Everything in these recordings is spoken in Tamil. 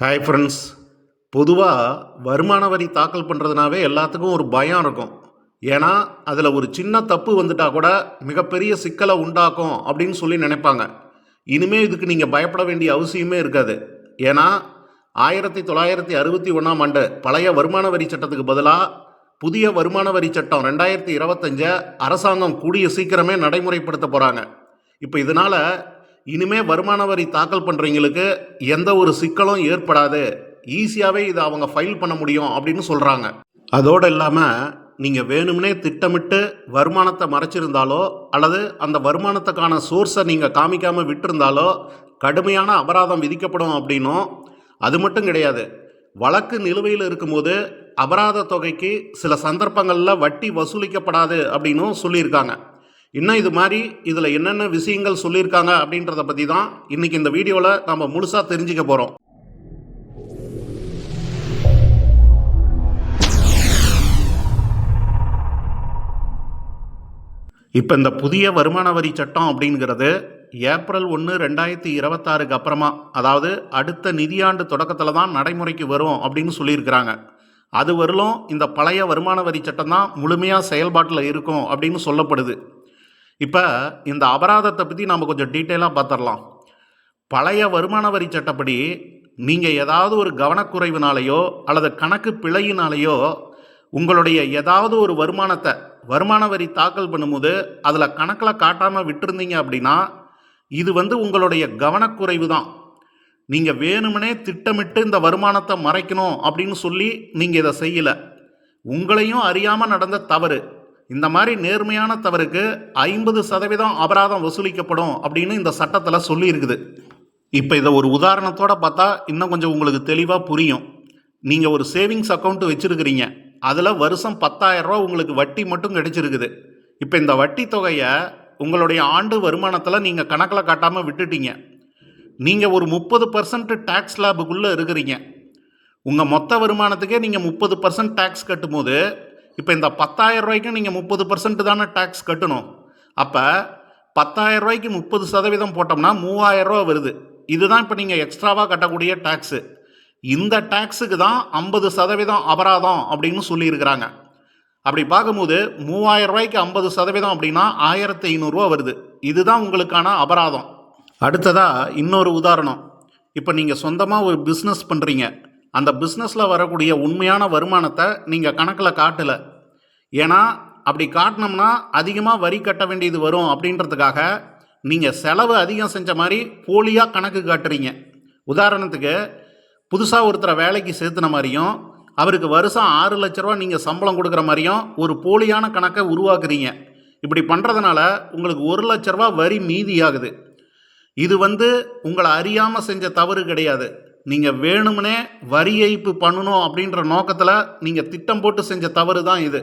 Hi friends. பொதுவாக வருமான வரி தாக்கல் பண்ணுறதுனாவே எல்லாத்துக்கும் ஒரு பயம் இருக்கும். ஏன்னா அதில் ஒரு சின்ன தப்பு வந்துட்டால் கூட மிகப்பெரிய சிக்கலை உண்டாக்கும் அப்படின்னு சொல்லி நினைப்பாங்க. இனிமேல் இதுக்கு நீங்கள் பயப்பட வேண்டிய அவசியமே இருக்காது. ஏன்னா 1961 பழைய வருமான வரி சட்டத்துக்கு பதிலாக புதிய வருமான வரி சட்டம் 2025 அரசாங்கம் கூடிய சீக்கிரமே நடைமுறைப்படுத்த போகிறாங்க. இப்போ இதனால் இனிமே வருமான வரி தாக்கல் பண்ணுறவங்களுக்கு எந்த ஒரு சிக்கலும் ஏற்படாது, ஈஸியாகவே இதை அவங்க ஃபைல் பண்ண முடியும் அப்படின்னு சொல்கிறாங்க. அதோடு இல்லாமல் நீங்கள் வேணும்னே திட்டமிட்டு வருமானத்தை மறைச்சிருந்தாலோ அல்லது அந்த வருமானத்துக்கான சோர்ஸை நீங்கள் காமிக்காமல் விட்டிருந்தாலோ கடுமையான அபராதம் விதிக்கப்படும் அப்படின்னும், அது மட்டும் கிடையாது, வழக்கு நிலுவையில் இருக்கும்போது அபராத தொகைக்கு சில சந்தர்ப்பங்களில் வட்டி வசூலிக்கப்படாது அப்படின்னும் சொல்லியிருக்காங்க. இன்னும் இது மாதிரி இதில் என்னென்ன விஷயங்கள் சொல்லியிருக்காங்க அப்படின்றத பற்றி தான் இன்றைக்கி இந்த வீடியோவில் நம்ம முழுசாக தெரிஞ்சுக்க போகிறோம். இப்போ இந்த புதிய வருமான வரி சட்டம் அப்படிங்கிறது ஏப்ரல் 1, 2026 அப்புறமா, அதாவது அடுத்த நிதியாண்டு தொடக்கத்தில் தான் நடைமுறைக்கு வரும் அப்படின்னு சொல்லியிருக்கிறாங்க. அது வரலும் இந்த பழைய வருமான வரி சட்டம் தான் முழுமையாக செயல்பாட்டில் இருக்கும் அப்படின்னு சொல்லப்படுது. இப்போ இந்த அபராதத்தை பற்றி நாம் கொஞ்சம் டீட்டெயிலாக பார்த்துடலாம். பழைய வருமான வரி சட்டப்படி நீங்கள் ஏதாவது ஒரு கவனக்குறைவினாலேயோ அல்லது கணக்கு பிழையினாலேயோ உங்களுடைய ஏதாவது ஒரு வருமானத்தை வருமான வரி தாக்கல் பண்ணும்போது அதில் கணக்கில் காட்டாமல் விட்டுருந்தீங்க அப்படின்னா இது உங்களுடைய கவனக்குறைவு தான். நீங்கள் வேணுமனே திட்டமிட்டு இந்த வருமானத்தை மறைக்கணும் அப்படின்னு சொல்லி நீங்கள் இதை செய்யலை, உங்களையும் அறியாமல் நடந்த தவறு. இந்த மாதிரி நேர்மையான தவறுக்கு 50% அபராதம் வசூலிக்கப்படும் அப்படின்னு இந்த சட்டத்தில் சொல்லியிருக்குது. இப்போ இதை ஒரு உதாரணத்தோடு பார்த்தா இன்னும் கொஞ்சம் உங்களுக்கு தெளிவாக புரியும். நீங்கள் ஒரு சேவிங்ஸ் அக்கௌண்ட் வச்சுருக்கிறீங்க, அதில் வருஷம் 10,000 ரூபா உங்களுக்கு வட்டி மட்டும் கிடைச்சிருக்குது. இப்போ இந்த வட்டி தொகையை உங்களுடைய ஆண்டு வருமானத்தில் நீங்கள் கணக்கில் காட்டாமல் விட்டுட்டீங்க. நீங்கள் ஒரு 30% டேக்ஸ் ஸ்லாபுக்குள்ளே இருக்கிறீங்க. உங்கள் மொத்த வருமானத்துக்கே நீங்கள் 30% டேக்ஸ் கட்டும்போது இப்போ இந்த 10,000 ரூபாய்க்கு நீங்கள் 30% தானே டேக்ஸ் கட்டணும். அப்போ 10,000 ரூபாய்க்கு 30% போட்டோம்னா 3,000 ரூபா வருது. இதுதான் இப்போ நீங்கள் எக்ஸ்ட்ராவாக கட்டக்கூடிய டேக்ஸு. இந்த டேக்ஸுக்கு தான் 50% அபராதம் அப்படின்னு சொல்லியிருக்கிறாங்க. அப்படி பார்க்கும்போது 3,000 ரூபாய்க்கு 50% அப்படின்னா 1,500 ரூபா வருது. இதுதான் உங்களுக்கான அபராதம். அடுத்ததாக இன்னொரு உதாரணம். இப்போ நீங்கள் சொந்தமாக ஒரு பிஸ்னஸ் பண்ணுறீங்க. அந்த பிஸ்னஸில் வரக்கூடிய உண்மையான வருமானத்தை நீங்கள் கணக்கில் காட்டலை. ஏன்னா அப்படி காட்டினோம்னா அதிகமாக வரி கட்ட வேண்டியது வரும் அப்படின்றதுக்காக நீங்கள் செலவு அதிகம் செஞ்ச மாதிரி போலியாக கணக்கு காட்டுறீங்க. உதாரணத்துக்கு, புதுசாக ஒருத்தரை வேலைக்கு சேர்த்துன மாதிரியும் அவருக்கு வருஷம் 6 லட்ச ரூபா நீங்கள் சம்பளம் கொடுக்குற மாதிரியும் ஒரு போலியான கணக்கை உருவாக்குறீங்க. இப்படி பண்ணுறதுனால உங்களுக்கு 1 லட்ச ரூபா வரி மீதியாகுது. இது உங்களை அறியாமல் செஞ்ச தவறு கிடையாது. நீங்கள் வேணும்னே வரி ஏய்ப்பு பண்ணணும் அப்படின்ற நோக்கத்தில் நீங்கள் திட்டம் போட்டு செஞ்ச தவறு தான் இது.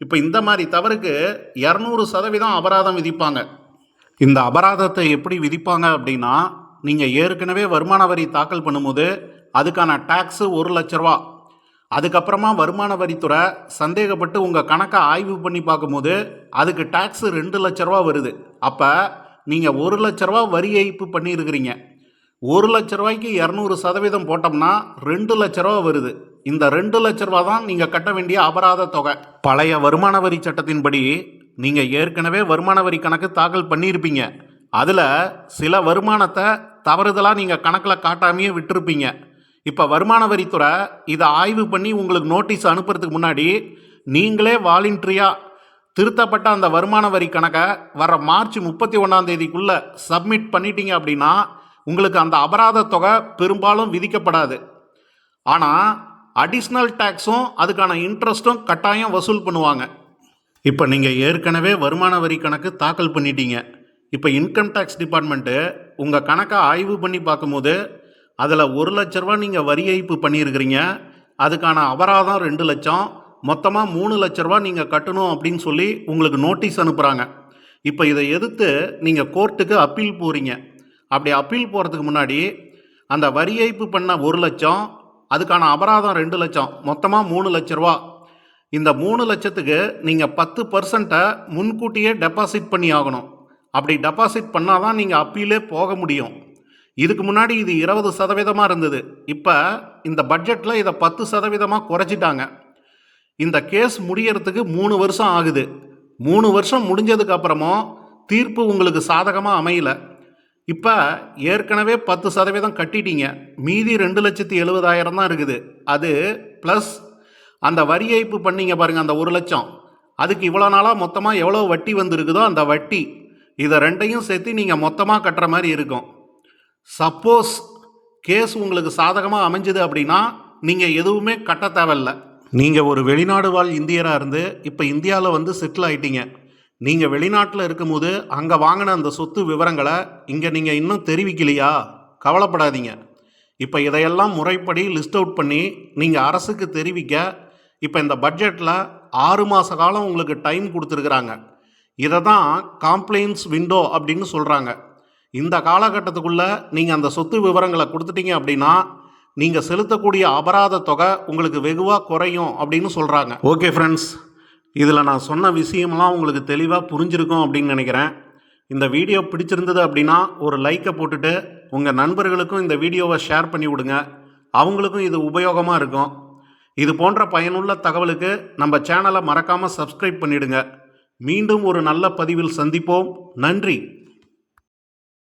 இப்போ இந்த மாதிரி தவறுக்கு 200% அபராதம் விதிப்பாங்க. இந்த அபராதத்தை எப்படி விதிப்பாங்க அப்படின்னா, நீங்கள் ஏற்கனவே வருமான வரி தாக்கல் பண்ணும்போது அதுக்கான டேக்ஸு 1 லட்ச ரூபா. அதுக்கப்புறமா வருமான வரித்துறை சந்தேகப்பட்டு உங்கள் கணக்கை ஆய்வு பண்ணி பார்க்கும்போது அதுக்கு டேக்ஸு 2 லட்ச ரூபா வருது. அப்போ நீங்கள் 1 லட்ச ரூபா வரி ஏய்ப்பு பண்ணியிருக்கிறீங்க. 1 லட்ச ரூபாய்க்கு 200% போட்டோம்னா 2 லட்ச ரூபா வருது. இந்த 2 லட்ச ரூபா தான் நீங்கள் கட்ட வேண்டிய அபராத தொகை. பழைய வருமான வரி சட்டத்தின்படி நீங்கள் ஏற்கனவே வருமான வரி கணக்கு தாக்கல் பண்ணியிருப்பீங்க. அதில் சில வருமானத்தை தவறுதலாக நீங்கள் கணக்கில் காட்டாமையே விட்டுருப்பீங்க. இப்போ வருமான வரித்துறை இதை ஆய்வு பண்ணி உங்களுக்கு நோட்டீஸ் அனுப்புறதுக்கு முன்னாடி நீங்களே வாலண்டரியாக திருத்தப்பட்ட அந்த வருமான வரி கணக்கை வர மார்ச் 31 சப்மிட் பண்ணிட்டீங்க அப்படின்னா உங்களுக்கு அந்த அபராத தொகை பெரும்பாலும் விதிக்கப்படாது. ஆனால் அடிஷ்னல் டேக்ஸும் அதுக்கான இன்ட்ரெஸ்ட்டும் கட்டாயம் வசூல் பண்ணுவாங்க. இப்போ நீங்கள் ஏற்கனவே வருமான வரி கணக்கு தாக்கல் பண்ணிட்டீங்க. இப்போ இன்கம் டேக்ஸ் டிபார்ட்மெண்ட்டு உங்கள் கணக்கை ஆய்வு பண்ணி பார்க்கும்போது அதில் 1 லட்ச ரூபா நீங்கள் வரி ஏய்ப்பு பண்ணியிருக்கிறீங்க. அதுக்கான அபராதம் 2 லட்சம், மொத்தமாக 3 லட்ச ரூபா நீங்கள் கட்டணும் அப்படின்னு சொல்லி உங்களுக்கு நோட்டீஸ் அனுப்புகிறாங்க. இப்போ இதை எதிர்த்து நீங்கள் கோர்ட்டுக்கு அப்பீல் போகிறீங்க. அப்படி அப்பீல் போகிறதுக்கு முன்னாடி அந்த வரி ஏய்ப்பு பண்ண 1 லட்சம், அதுக்கான அபராதம் 2 லட்சம், மொத்தமாக 3 லட்ச ரூபா. இந்த 3 லட்சத்துக்கு நீங்கள் 10% முன்கூட்டியே டெபாசிட் பண்ணி ஆகணும். அப்படி டெபாசிட் பண்ணால் தான் நீங்கள் அப்பீலே போக முடியும். இதுக்கு முன்னாடி இது 20% இருந்தது. இப்போ இந்த பட்ஜெட்டில் இதை 10% குறைச்சிட்டாங்க. இந்த கேஸ் முடியறதுக்கு 3 வருஷம் ஆகுது. 3 வருஷம் முடிஞ்சதுக்கு அப்புறமும் தீர்ப்பு உங்களுக்கு சாதகமாக அமையல. இப்போ ஏற்கனவே 10% கட்டிட்டீங்க. மீதி 2,70,000 தான் இருக்குது. அது ப்ளஸ் அந்த வரி ஏய்ப்பு பண்ணீங்க பாருங்கள், அந்த 1 லட்சம். அதுக்கு இவ்வளோ நாளாக மொத்தமாக எவ்வளோ வட்டி வந்திருக்குதோ அந்த வட்டி, இதை ரெண்டையும் சேர்த்து நீங்கள் மொத்தமாக கட்டுற மாதிரி இருக்கும். சப்போஸ் கேஸ் உங்களுக்கு சாதகமாக அமைஞ்சுது அப்படின்னா நீங்கள் எதுவுமே கட்ட தேவையில்லை. நீங்கள் ஒரு வெளிநாடு வாழ் இந்தியராக இருந்து இப்போ இந்தியாவில் வந்து செட்டில் ஆகிட்டீங்க. நீங்கள் வெளிநாட்டில் இருக்கும்போது அங்கே வாங்கின அந்த சொத்து விவரங்களை இங்கே நீங்கள் இன்னும் தெரிவிக்கலையா? கவலைப்படாதீங்க. இப்போ இதையெல்லாம் முறைப்படி லிஸ்ட் அவுட் பண்ணி நீங்கள் அரசுக்கு தெரிவிக்க இப்போ இந்த பட்ஜெட்டில் 6 மாத காலம் உங்களுக்கு டைம் கொடுத்துருக்குறாங்க. இதை தான் காம்ப்ளைண்ட்ஸ் விண்டோ அப்படின்னு சொல்கிறாங்க. இந்த காலகட்டத்துக்குள்ளே நீங்கள் அந்த சொத்து விவரங்களை கொடுத்துட்டீங்க அப்படின்னா நீங்கள் செலுத்தக்கூடிய அபராத தொகை உங்களுக்கு வெகுவாக குறையும் அப்படின்னு சொல்கிறாங்க. ஓகே ஃப்ரெண்ட்ஸ், இதில் நான் சொன்ன விஷயமெல்லாம் உங்களுக்கு தெளிவாக புரிஞ்சிருக்கும் அப்படின்னு நினைக்கிறேன். இந்த வீடியோ பிடிச்சிருந்தது அப்படின்னா ஒரு லைக்கை போட்டுட்டு உங்கள் நண்பர்களுக்கும் இந்த வீடியோவை ஷேர் பண்ணி விடுங்க. அவங்களுக்கும் இது உபயோகமாக இருக்கும். இது போன்ற பயனுள்ள தகவலுக்கு நம்ம சேனலை மறக்காமல் சப்ஸ்கிரைப் பண்ணிவிடுங்க. மீண்டும் ஒரு நல்ல பதிவில் சந்திப்போம். நன்றி.